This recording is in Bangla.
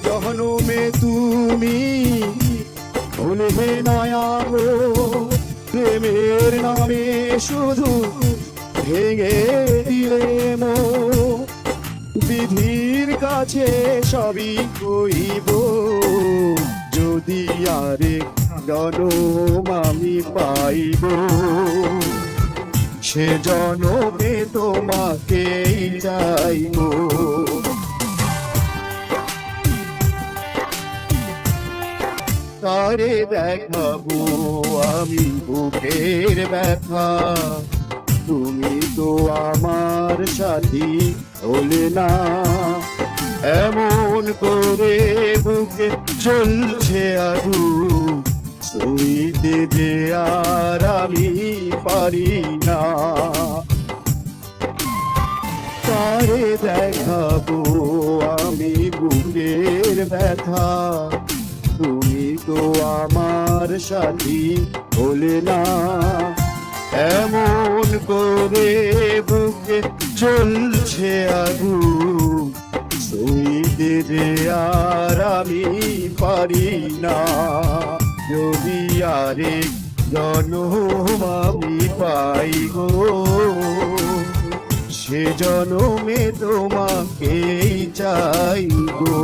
জনমে তুমি ভুলবে না গো, প্রেমের নামে শুধু ভেঙে দিলে মন। বিধির কাছে সবই কইব, যদি আরেক জনম আমি পাইব, সে জনমে তোমাকেই চাইব। তারে দেখাবো আমি বুকের ব্যথা, তুমি তো আমার সাথী হলে না। এমন করে বুকে চলছে আগুন, সইতে যে আর আমি পারি না। তারে দেখাবো আমি বুকের ব্যথা, তুমি তো আমার সাথী হলে না। এমন করে বুকে চলছে আগুন, সইতে যে আর আমি পারি না। যদি আরেক জনম আমি পাই গো, সে জনমে তোমাকেই চাই গো।